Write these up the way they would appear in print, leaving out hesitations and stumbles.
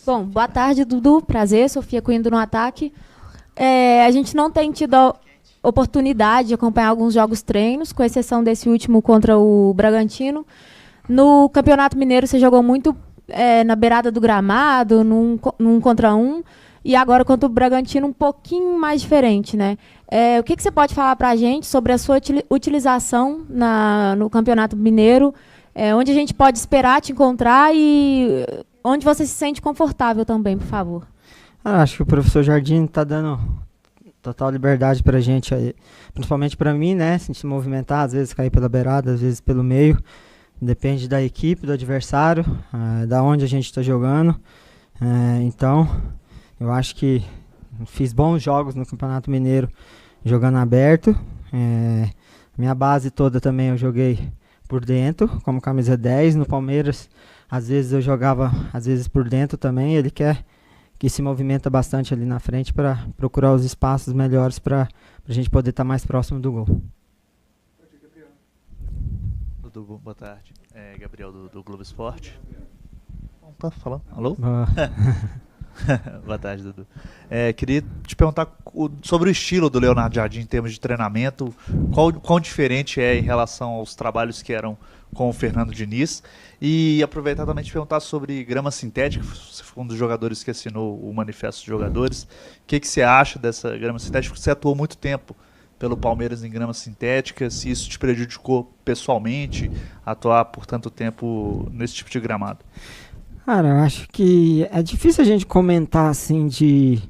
Bom, boa tarde, Dudu. Prazer, Sofia Coimbra no ataque. A gente não tem tido a oportunidade de acompanhar alguns jogos treinos, com exceção desse último contra o Bragantino. No Campeonato Mineiro, você jogou muito na beirada do gramado, num contra um, e agora contra o Bragantino um pouquinho mais diferente, né? O que você pode falar para a gente sobre a sua utilização no Campeonato Mineiro, onde a gente pode esperar te encontrar e onde você se sente confortável também, por favor? Acho que o professor Jardim está dando total liberdade para a gente, principalmente para mim, né? Se movimentar, às vezes cair pela beirada, às vezes pelo meio. Depende da equipe, do adversário, da onde a gente está jogando. Então, eu acho que fiz bons jogos no Campeonato Mineiro jogando aberto. Minha base toda também eu joguei por dentro, como camisa 10. No Palmeiras, às vezes eu jogava por dentro também. Ele que se movimenta bastante ali na frente para procurar os espaços melhores para a gente poder estar mais próximo do gol. Dudu, boa tarde. Gabriel do Globo Esporte. Tá falando? Alô? Boa tarde, Dudu. Queria te perguntar sobre o estilo do Leonardo Jardim em termos de treinamento. Quão diferente é em relação aos trabalhos que eram com o Fernando Diniz? E aproveitar também te perguntar sobre grama sintética. Você foi um dos jogadores que assinou o Manifesto de Jogadores. O que você acha dessa grama sintética? Você atuou muito tempo pelo Palmeiras em grama sintética, se isso te prejudicou pessoalmente, atuar por tanto tempo nesse tipo de gramado? Cara, eu acho que é difícil a gente comentar assim de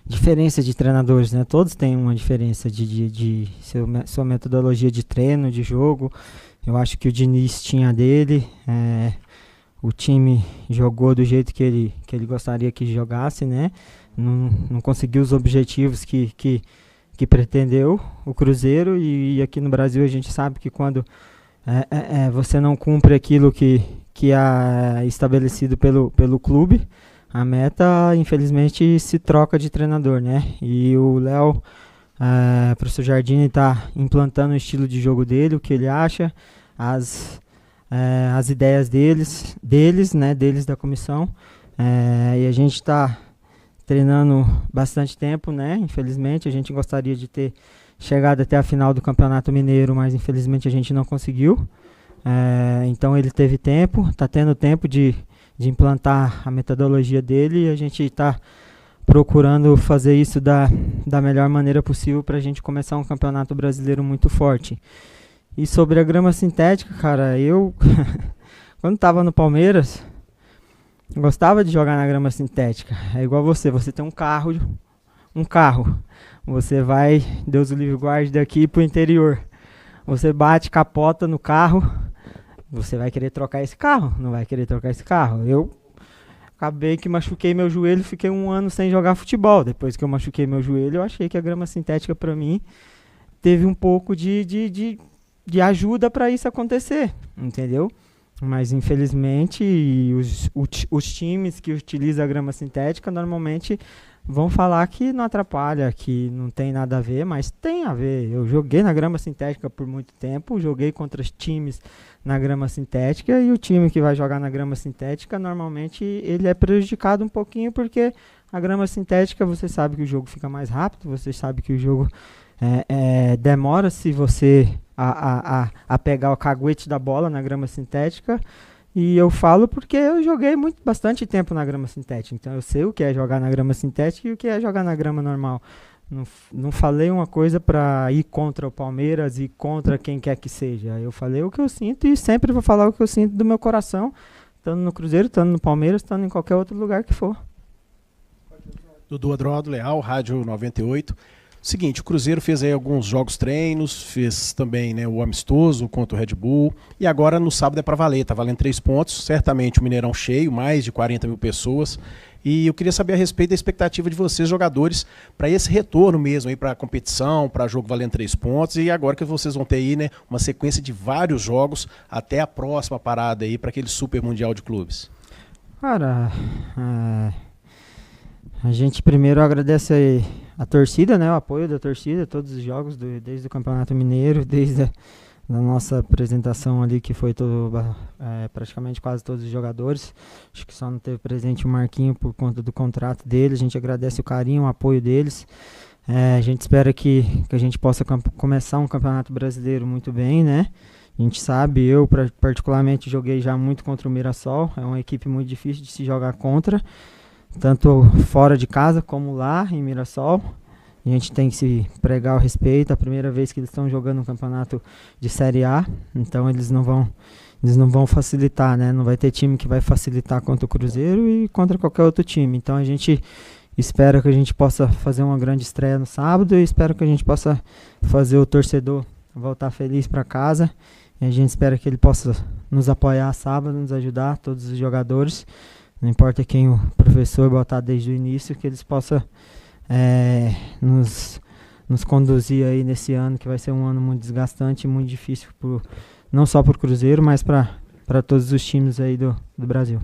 diferença de treinadores, né? Todos têm uma diferença de sua metodologia de treino, de jogo. Eu acho que o Diniz tinha dele, o time jogou do jeito que ele gostaria que jogasse, né? Não conseguiu os objetivos que pretendeu o Cruzeiro, e aqui no Brasil a gente sabe que quando você não cumpre aquilo que é estabelecido pelo clube, a meta infelizmente se troca de treinador, né? E o Léo, o professor Jardim está implantando o estilo de jogo dele, o que ele acha, as ideias deles, né? Deles da comissão, e a gente está treinando bastante tempo, né? Infelizmente, a gente gostaria de ter chegado até a final do Campeonato Mineiro, mas infelizmente a gente não conseguiu. Então ele teve tempo, está tendo tempo de implantar a metodologia dele, e a gente está procurando fazer isso da melhor maneira possível para a gente começar um Campeonato Brasileiro muito forte. E sobre a grama sintética, cara, eu quando estava no Palmeiras, gostava de jogar na grama sintética. É igual você tem um carro, você vai, Deus o livre guarde, daqui pro interior, você bate, capota no carro, você vai querer trocar esse carro? Não vai querer trocar esse carro? Eu acabei que machuquei meu joelho, fiquei 1 ano sem jogar futebol. Depois que eu machuquei meu joelho, eu achei que a grama sintética para mim teve um pouco de ajuda para isso acontecer, entendeu? Mas infelizmente os times que utilizam a grama sintética normalmente vão falar que não atrapalha, que não tem nada a ver, mas tem a ver. Eu joguei na grama sintética por muito tempo, joguei contra os times na grama sintética, e o time que vai jogar na grama sintética normalmente ele é prejudicado um pouquinho, porque a grama sintética, você sabe que o jogo fica mais rápido, você sabe que o jogo demora se você a pegar o caguete da bola na grama sintética. E eu falo porque eu joguei bastante tempo na grama sintética, então eu sei o que é jogar na grama sintética e o que é jogar na grama normal. Não falei uma coisa para ir contra o Palmeiras e contra quem quer que seja. Eu falei o que eu sinto, e sempre vou falar o que eu sinto do meu coração, estando no Cruzeiro, estando no Palmeiras, estando em qualquer outro lugar que for. Dudu Adroaldo Leal, Rádio 98. Seguinte, o Cruzeiro fez aí alguns jogos treinos, fez também, né, o amistoso contra o Red Bull, e agora no sábado é para valer, tá valendo 3 pontos, certamente o Mineirão cheio, mais de 40 mil pessoas, e eu queria saber a respeito da expectativa de vocês, jogadores, para esse retorno mesmo aí para a competição, para jogo valendo 3 pontos, e agora que vocês vão ter aí, né, uma sequência de vários jogos até a próxima parada aí para aquele Super Mundial de Clubes. Cara, a gente primeiro agradece aí a torcida, né, o apoio da torcida, todos os jogos, desde o Campeonato Mineiro, desde na nossa apresentação ali, que foi praticamente quase todos os jogadores. Acho que só não teve presente o Marquinho por conta do contrato dele. A gente agradece o carinho, o apoio deles. A gente espera que a gente possa começar um campeonato brasileiro muito bem, né? A gente sabe, eu particularmente joguei já muito contra o Mirassol. É uma equipe muito difícil de se jogar contra, tanto fora de casa como lá em Mirassol. A gente tem que se pregar o respeito. A primeira vez que eles estão jogando um campeonato de Série A, então eles não vão facilitar, né? Não vai ter time que vai facilitar contra o Cruzeiro e contra qualquer outro time. Então a gente espera que a gente possa fazer uma grande estreia no sábado e espero que a gente possa fazer o torcedor voltar feliz para casa. E a gente espera que ele possa nos apoiar sábado, nos ajudar, todos os jogadores. Não importa quem o professor botar desde o início, que eles possam nos conduzir aí nesse ano, que vai ser um ano muito desgastante e muito difícil, não só para o Cruzeiro, mas para todos os times aí do Brasil.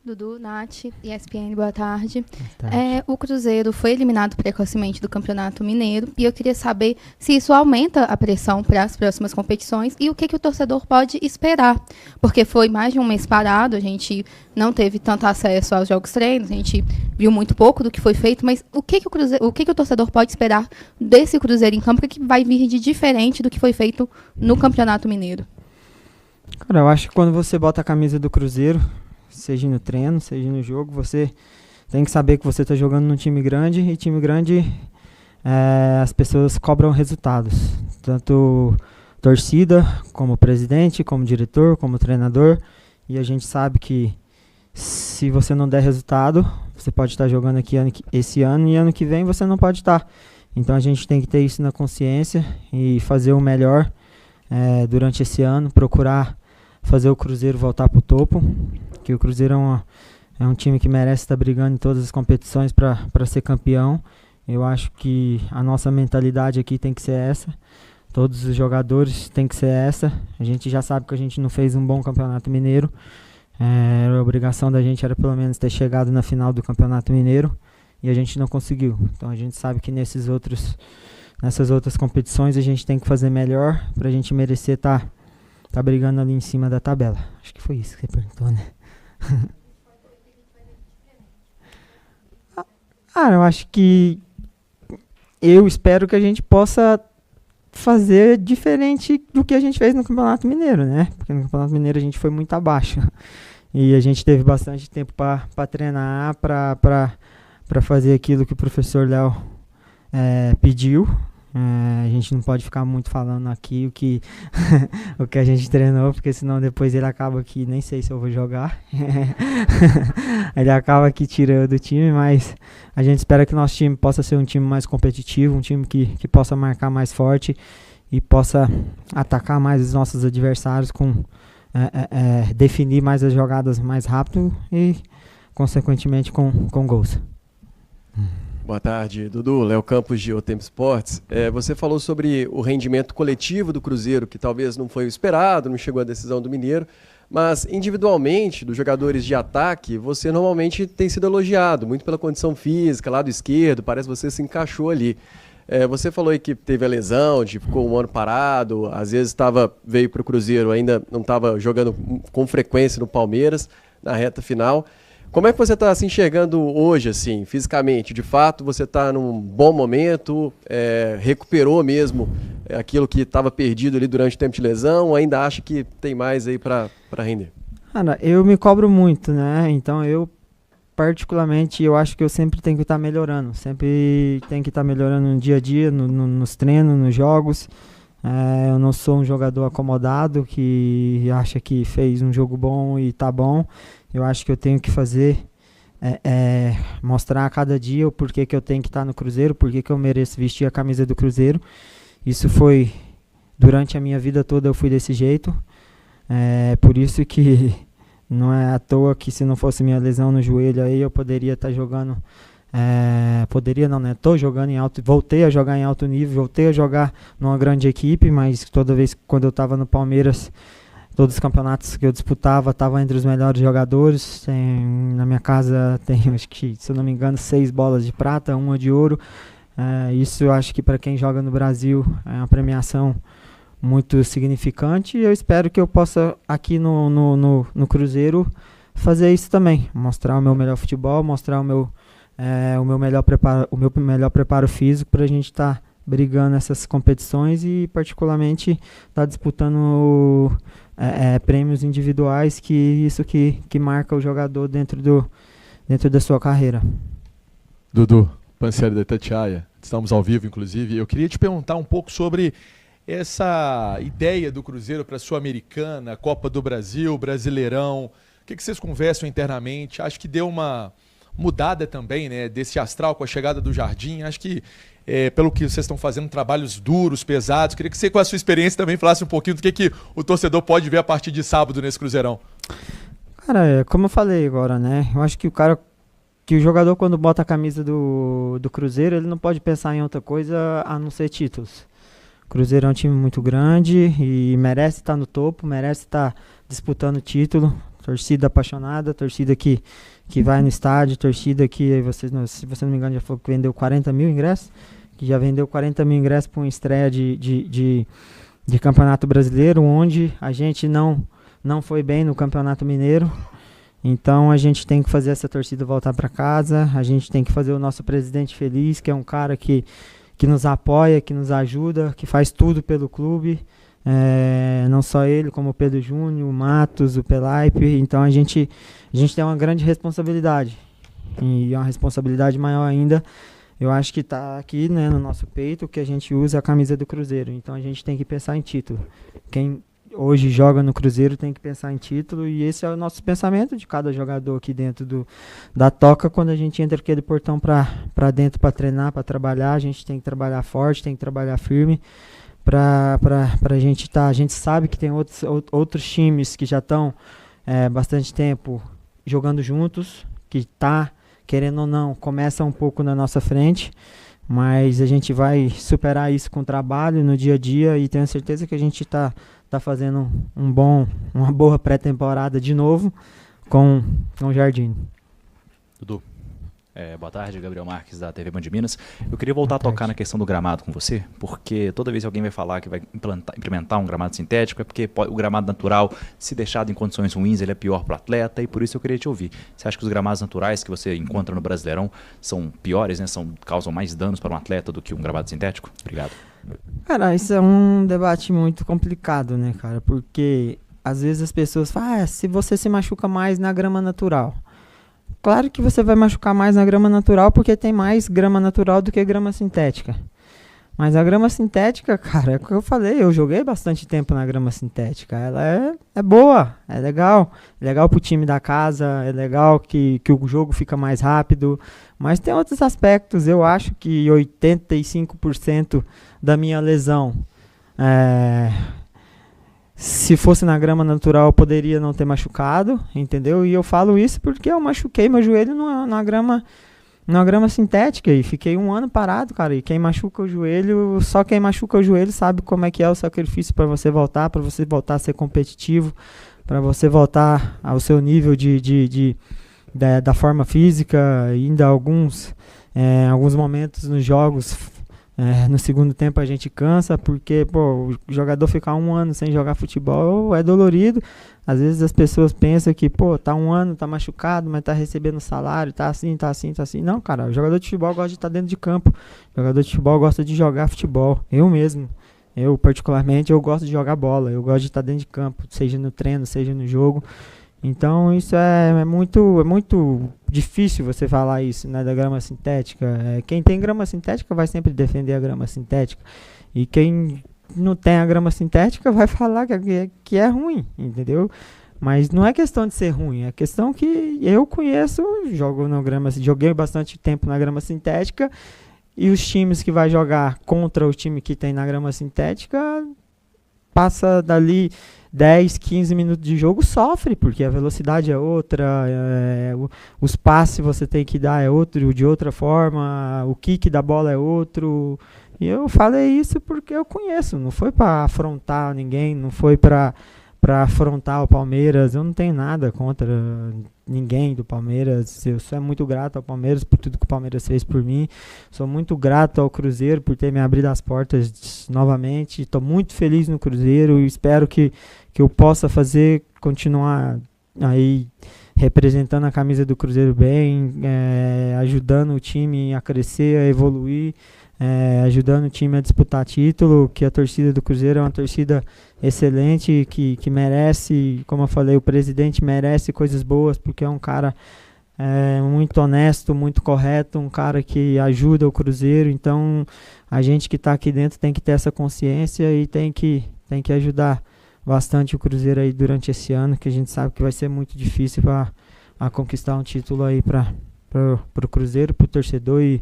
Dudu, Nath, ESPN, boa tarde. Boa tarde. O Cruzeiro foi eliminado precocemente do Campeonato Mineiro e eu queria saber se isso aumenta a pressão para as próximas competições e o que o torcedor pode esperar, porque foi mais de um mês parado, a gente não teve tanto acesso aos jogos treinos, a gente viu muito pouco do que foi feito, mas o que o torcedor pode esperar desse Cruzeiro em campo que vai vir de diferente do que foi feito no Campeonato Mineiro? Cara, eu acho que quando você bota a camisa do Cruzeiro, seja no treino, seja no jogo, você tem que saber que você está jogando num time grande, e time grande as pessoas cobram resultados, tanto torcida, como presidente, como diretor, como treinador, e a gente sabe que se você não der resultado, você pode estar jogando aqui esse ano e ano que vem você não pode estar. Então a gente tem que ter isso na consciência e fazer o melhor durante esse ano, procurar fazer o Cruzeiro voltar para o topo, que o Cruzeiro é um time que merece estar brigando em todas as competições para ser campeão. Eu acho que a nossa mentalidade aqui tem que ser essa, todos os jogadores tem que ser essa. A gente já sabe que a gente não fez um bom campeonato mineiro, a obrigação da gente era pelo menos ter chegado na final do campeonato mineiro e a gente não conseguiu. Então a gente sabe que nessas outras competições a gente tem que fazer melhor para a gente merecer estar brigando ali em cima da tabela. Acho que foi isso que você perguntou, né? Eu acho que eu espero que a gente possa fazer diferente do que a gente fez no Campeonato Mineiro, né? Porque no Campeonato Mineiro a gente foi muito abaixo. E a gente teve bastante tempo para treinar, para fazer aquilo que o professor Léo pediu. A gente não pode ficar muito falando aqui o que a gente treinou, porque senão depois ele acaba aqui, nem sei se eu vou jogar. Ele acaba aqui tirando do time, mas a gente espera que nosso time possa ser um time mais competitivo, um time que possa marcar mais forte e possa atacar mais os nossos adversários, definir mais as jogadas mais rápido e, consequentemente, com gols. Boa tarde, Dudu. Léo Campos, de O Tempo Esportes. Você falou sobre o rendimento coletivo do Cruzeiro, que talvez não foi o esperado, não chegou à decisão do Mineiro, mas individualmente, dos jogadores de ataque, você normalmente tem sido elogiado, muito pela condição física, lado esquerdo, parece que você se encaixou ali. Você falou aí que teve a lesão, ficou um ano parado, às vezes veio para o Cruzeiro, ainda não estava jogando com frequência no Palmeiras, na reta final. Como é que você está se enxergando hoje, assim, fisicamente? De fato, você está num bom momento, recuperou mesmo aquilo que estava perdido ali durante o tempo de lesão, ou ainda acha que tem mais aí para render? Cara, eu me cobro muito, né? Então eu, particularmente, eu acho que eu sempre tenho que estar melhorando. Sempre tenho que estar melhorando no dia a dia, nos treinos, nos jogos. Eu não sou um jogador acomodado que acha que fez um jogo bom e tá bom. Eu acho que eu tenho que fazer, mostrar a cada dia o porquê que eu tenho que estar no Cruzeiro, porquê que eu mereço vestir a camisa do Cruzeiro. Isso foi, durante a minha vida toda eu fui desse jeito. Por isso que não é à toa que se não fosse minha lesão no joelho aí eu poderia estar jogando, poderia não, né? Tô jogando em alto, voltei a jogar em alto nível, voltei a jogar numa grande equipe, mas toda vez quando eu estava no Palmeiras, todos os campeonatos que eu disputava, estava entre os melhores jogadores. Na minha casa tem, acho que, se eu não me engano, 6 bolas de prata, 1 de ouro. Isso eu acho que para quem joga no Brasil é uma premiação muito significante, e eu espero que eu possa aqui no Cruzeiro fazer isso também, mostrar o meu melhor futebol, mostrar o meu melhor preparo físico para a gente estar brigando nessas competições e particularmente estar disputando prêmios individuais, que isso que marca o jogador dentro da sua carreira. Dudu Pansieri da Itatiaia, estamos ao vivo inclusive. Eu queria te perguntar um pouco sobre essa ideia do Cruzeiro para a Sul-Americana, Copa do Brasil, Brasileirão. O que vocês conversam internamente? Acho que deu uma mudada também, né, desse astral com a chegada do Jardim. Acho que, pelo que vocês estão fazendo, trabalhos duros, pesados. Queria que você, com a sua experiência, também falasse um pouquinho do que o torcedor pode ver a partir de sábado nesse Cruzeirão. Cara, como eu falei agora, né, eu acho que o jogador, quando bota a camisa do Cruzeiro, ele não pode pensar em outra coisa a não ser títulos. O Cruzeiro é um time muito grande e merece estar no topo, merece estar disputando título. Torcida apaixonada, torcida que vai no estádio, torcida que, se você não me engano, já falou que vendeu 40 mil ingressos, que já vendeu 40 mil ingressos para uma estreia de Campeonato Brasileiro, onde a gente não foi bem no Campeonato Mineiro. Então a gente tem que fazer essa torcida voltar para casa, a gente tem que fazer o nosso presidente feliz, que é um cara que nos apoia, que nos ajuda, que faz tudo pelo clube. Não só ele, como o Pedro Júnior, o Matos, o Pelaipe. Então a gente tem uma grande responsabilidade, e uma responsabilidade maior ainda, eu acho que está aqui, né, no nosso peito, que a gente usa a camisa do Cruzeiro. Então a gente tem que pensar em título. Quem hoje joga no Cruzeiro tem que pensar em título, e esse é o nosso pensamento de cada jogador aqui dentro da toca. Quando a gente entra aqui do portão para dentro para treinar, para trabalhar, a gente tem que trabalhar forte, tem que trabalhar firme. A gente sabe que tem outros times que já estão bastante tempo jogando juntos, que querendo ou não, começa um pouco na nossa frente, mas a gente vai superar isso com trabalho no dia a dia, e tenho certeza que a gente está fazendo uma boa pré-temporada de novo com o Jardim. Dudu. Boa tarde, Gabriel Marques, da TV Band de Minas. Eu queria voltar a tocar na questão do gramado com você, porque toda vez que alguém vai falar que vai implementar um gramado sintético, é porque o gramado natural, se deixado em condições ruins, ele é pior para o atleta, e por isso eu queria te ouvir. Você acha que os gramados naturais que você encontra no Brasileirão são piores, né? Causam mais danos para um atleta do que um gramado sintético? Obrigado. Cara, isso é um debate muito complicado, né, cara? Porque às vezes as pessoas falam, se você se machuca mais na grama natural. Claro que você vai machucar mais na grama natural, porque tem mais grama natural do que grama sintética. Mas a grama sintética, cara, é o que eu falei, eu joguei bastante tempo na grama sintética. Ela é boa, é legal pro time da casa, é legal que o jogo fica mais rápido. Mas tem outros aspectos. Eu acho que 85% da minha lesão, se fosse na grama natural, eu poderia não ter machucado, entendeu? E eu falo isso porque eu machuquei meu joelho na grama sintética e fiquei 1 ano parado, cara. E quem machuca o joelho, só quem machuca o joelho sabe como é que é o sacrifício para você voltar a ser competitivo, para você voltar ao seu nível da forma física. Ainda alguns momentos nos jogos, no segundo tempo a gente cansa, porque o jogador ficar 1 ano sem jogar futebol é dolorido. Às vezes as pessoas pensam que tá 1 ano, tá machucado, mas tá recebendo salário, tá assim. Não, cara, o jogador de futebol gosta de estar dentro de campo. O jogador de futebol gosta de jogar futebol. Eu particularmente, eu gosto de jogar bola. Eu gosto de estar dentro de campo, seja no treino, seja no jogo. Então isso é muito difícil você falar isso, né, da grama sintética. Quem tem grama sintética vai sempre defender a grama sintética. E quem não tem a grama sintética vai falar que é ruim, entendeu? Mas não é questão de ser ruim, é questão que eu conheço, joguei bastante tempo na grama sintética, e os times que vai jogar contra o time que tem na grama sintética, passa dali 10, 15 minutos de jogo, sofre, porque a velocidade é outra, os passes você tem que dar é outro, de outra forma, o kick da bola é outro. E eu falei isso porque eu conheço, não foi para afrontar ninguém, não foi para afrontar o Palmeiras. Eu não tenho nada contra ninguém do Palmeiras. Eu sou muito grato ao Palmeiras por tudo que o Palmeiras fez por mim. Sou muito grato ao Cruzeiro por ter me abrido as portas novamente. Estou muito feliz no Cruzeiro e espero que eu possa continuar aí representando a camisa do Cruzeiro bem, ajudando o time a crescer, a evoluir, ajudando o time a disputar título, que a torcida do Cruzeiro é uma torcida excelente, que merece, como eu falei, o presidente merece coisas boas, porque é um cara muito honesto, muito correto, um cara que ajuda o Cruzeiro. Então a gente que está aqui dentro tem que ter essa consciência e tem que ajudar bastante o Cruzeiro aí durante esse ano, que a gente sabe que vai ser muito difícil para conquistar um título aí para o Cruzeiro, para o torcedor e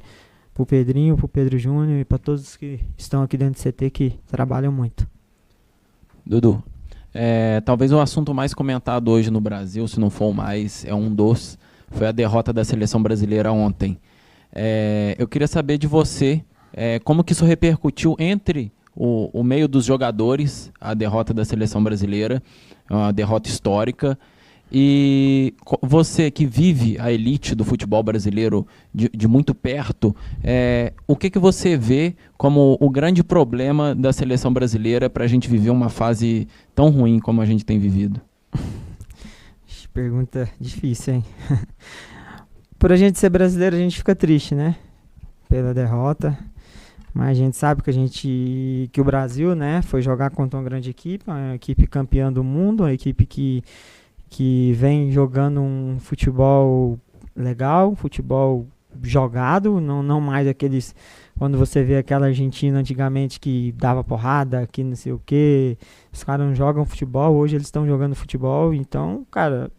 para o Pedrinho, para o Pedro Júnior e para todos os que estão aqui dentro do CT que trabalham muito. Dudu, talvez o assunto mais comentado hoje no Brasil, se não for o mais, foi a derrota da seleção brasileira ontem. Eu queria saber de você como que isso repercutiu entre o meio dos jogadores, a derrota da seleção brasileira, uma derrota histórica, e você que vive a elite do futebol brasileiro de muito perto, o que você vê como o grande problema da seleção brasileira para a gente viver uma fase tão ruim como a gente tem vivido? Pergunta difícil, hein? Por a gente ser brasileiro, a gente fica triste, né? Pela derrota. Mas a gente sabe que o Brasil, né, foi jogar contra uma grande equipe, uma equipe campeã do mundo, uma equipe que vem jogando um futebol legal, um futebol jogado, não mais aqueles, quando você vê aquela Argentina antigamente que dava porrada, que não sei o que, os caras não jogam futebol, hoje eles estão jogando futebol. Então, cara,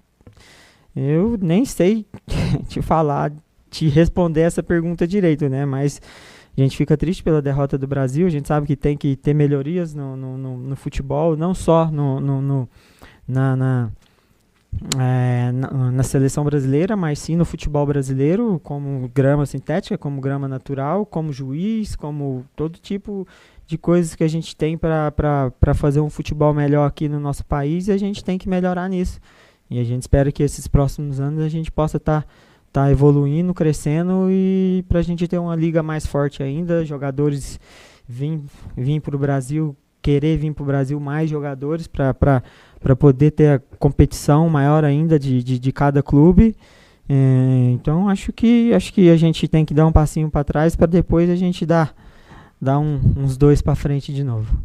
eu nem sei te responder essa pergunta direito, né, mas a gente fica triste pela derrota do Brasil. A gente sabe que tem que ter melhorias no futebol, não só na seleção brasileira, mas sim no futebol brasileiro, como grama sintética, como grama natural, como juiz, como todo tipo de coisas que a gente tem para fazer um futebol melhor aqui no nosso país, e a gente tem que melhorar nisso. E a gente espera que esses próximos anos a gente possa estar evoluindo, crescendo, e para a gente ter uma liga mais forte ainda, jogadores vir para o Brasil, querer vir para o Brasil mais jogadores para poder ter a competição maior ainda de cada clube. Então acho que a gente tem que dar um passinho para trás para depois a gente dar uns 2 para frente de novo.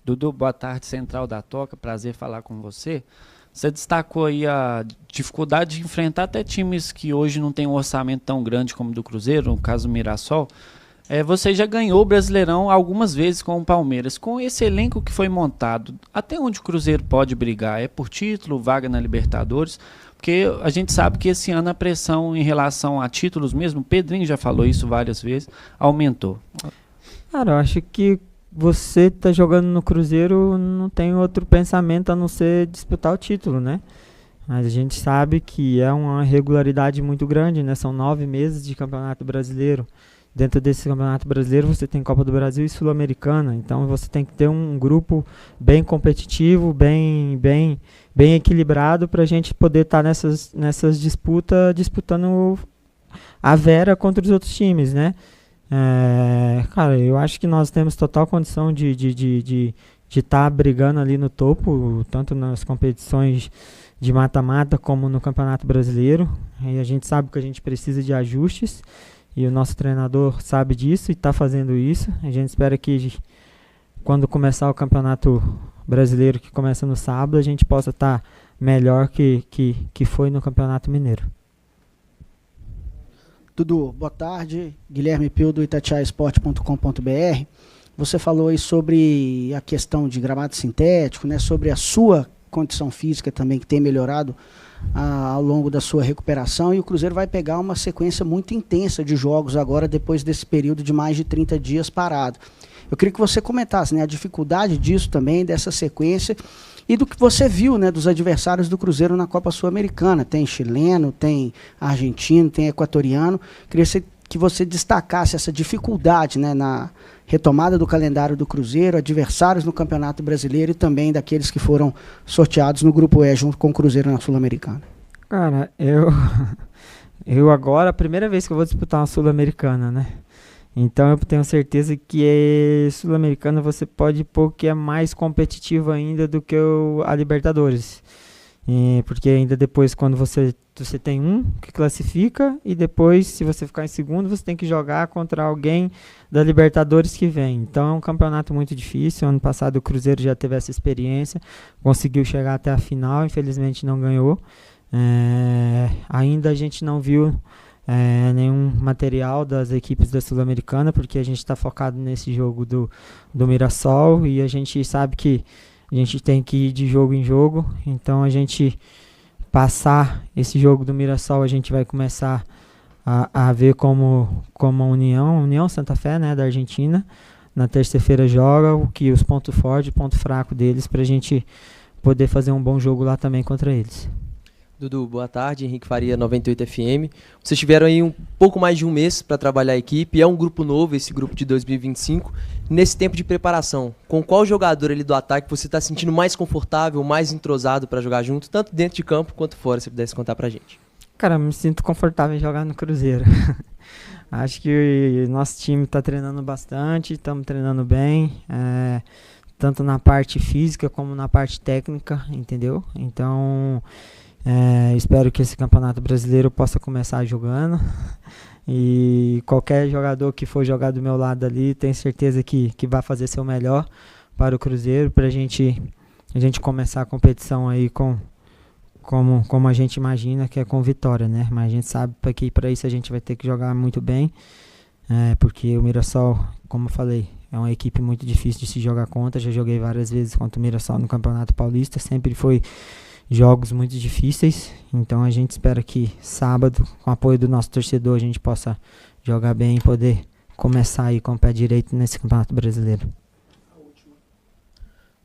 Dudu, boa tarde, Central da Toca, prazer falar com você. Você destacou aí a dificuldade de enfrentar até times que hoje não têm um orçamento tão grande como o do Cruzeiro, no caso do Mirassol. Você já ganhou o Brasileirão algumas vezes com o Palmeiras. Com esse elenco que foi montado, até onde o Cruzeiro pode brigar? É por título, vaga na Libertadores? Porque a gente sabe que esse ano a pressão em relação a títulos mesmo, o Pedrinho já falou isso várias vezes, aumentou. Cara, eu acho que você está jogando no Cruzeiro, não tem outro pensamento a não ser disputar o título, né? Mas a gente sabe que é uma regularidade muito grande, né? São 9 meses de Campeonato Brasileiro. Dentro desse Campeonato Brasileiro você tem Copa do Brasil e Sul-Americana. Então você tem que ter um grupo bem competitivo, bem equilibrado, para a gente poder estar nessas disputas, disputando a Vera contra os outros times, né? Cara, eu acho que nós temos total condição de estar brigando ali no topo, tanto nas competições de mata-mata como no Campeonato Brasileiro. E a gente sabe que a gente precisa de ajustes, e o nosso treinador sabe disso e está fazendo isso. A gente espera que quando começar o Campeonato Brasileiro, que começa no sábado, a gente possa estar melhor que foi no Campeonato Mineiro. Dudu, boa tarde. Guilherme Pio, do itatiaesporte.com.br. Você falou aí sobre a questão de gramado sintético, né, sobre a sua condição física também, que tem melhorado ao longo da sua recuperação, e o Cruzeiro vai pegar uma sequência muito intensa de jogos agora, depois desse período de mais de 30 dias parado. Eu queria que você comentasse, né, a dificuldade disso também, dessa sequência, e do que você viu, né, dos adversários do Cruzeiro na Copa Sul-Americana. Tem chileno, tem argentino, tem equatoriano. Queria que você destacasse essa dificuldade, né, na retomada do calendário do Cruzeiro, adversários no Campeonato Brasileiro e também daqueles que foram sorteados no Grupo E junto com o Cruzeiro na Sul-Americana. Cara, eu agora, a primeira vez que eu vou disputar uma Sul-Americana, né? Então eu tenho certeza que Sul-Americana você pode pôr que é mais competitivo ainda do que a Libertadores. Porque ainda depois, quando você tem um que classifica, e depois, se você ficar em segundo, você tem que jogar contra alguém da Libertadores que vem. Então é um campeonato muito difícil. Ano passado o Cruzeiro já teve essa experiência, conseguiu chegar até a final, infelizmente não ganhou. Ainda a gente não viu nenhum material das equipes da Sul-Americana, porque a gente está focado nesse jogo do Mirassol, e a gente sabe que a gente tem que ir de jogo em jogo. Então a gente passar esse jogo do Mirassol, a gente vai começar a ver como a União Santa Fé, né, da Argentina, na terça-feira joga, os pontos fortes e ponto fraco deles, para a gente poder fazer um bom jogo lá também contra eles. Dudu, boa tarde, Henrique Faria, 98 FM. Vocês tiveram aí um pouco mais de um mês para trabalhar a equipe, é um grupo novo, esse grupo de 2025. Nesse tempo de preparação, com qual jogador ali do ataque você está sentindo mais confortável, mais entrosado para jogar junto, tanto dentro de campo quanto fora, se pudesse contar pra gente? Cara, eu me sinto confortável em jogar no Cruzeiro. Acho que o nosso time está treinando bastante, estamos treinando bem, tanto na parte física como na parte técnica, entendeu? Então... espero que esse Campeonato Brasileiro possa começar jogando, e qualquer jogador que for jogar do meu lado ali, tenho certeza que vai fazer seu melhor para o Cruzeiro, para a gente começar a competição aí como a gente imagina, que é com vitória, né? Mas a gente sabe que para isso a gente vai ter que jogar muito bem, porque o Mirassol, como eu falei, é uma equipe muito difícil de se jogar contra. Já joguei várias vezes contra o Mirassol no Campeonato Paulista, sempre foi jogos muito difíceis, então a gente espera que sábado, com o apoio do nosso torcedor, a gente possa jogar bem e poder começar aí com o pé direito nesse Campeonato Brasileiro.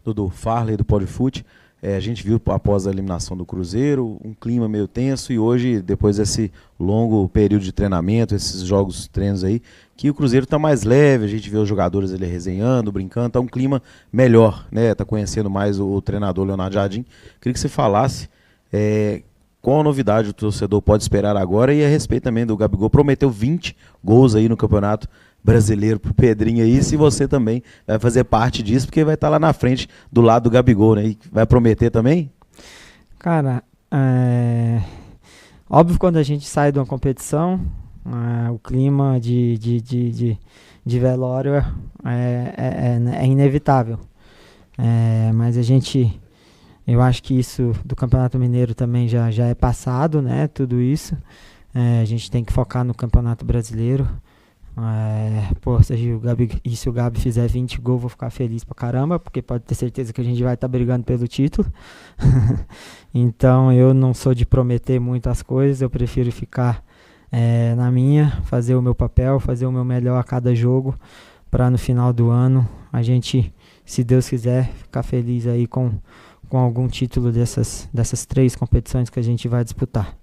Dudu, Farley do Podfute. A gente viu após a eliminação do Cruzeiro um clima meio tenso, e hoje, depois desse longo período de treinamento, esses treinos aí, que o Cruzeiro está mais leve, a gente vê os jogadores ali resenhando, brincando, está um clima melhor, né? Está conhecendo mais o treinador Leonardo Jardim. Queria que você falasse qual a novidade o torcedor pode esperar agora, e a respeito também do Gabigol, prometeu 20 gols aí no Campeonato Brasileiro pro Pedrinho aí, se você também vai fazer parte disso, porque vai estar lá na frente do lado do Gabigol, né? E vai prometer também? Cara, óbvio, quando a gente sai de uma competição, o clima de velório é inevitável. Mas eu acho que isso do Campeonato Mineiro também já é passado, né? Tudo isso. A gente tem que focar no Campeonato Brasileiro. Se o Gabi fizer 20 gols, vou ficar feliz pra caramba, porque pode ter certeza que a gente vai estar brigando pelo título. Então eu não sou de prometer muitas coisas, eu prefiro ficar na minha, fazer o meu papel, fazer o meu melhor a cada jogo, para no final do ano a gente, se Deus quiser, ficar feliz aí com algum título dessas 3 competições que a gente vai disputar.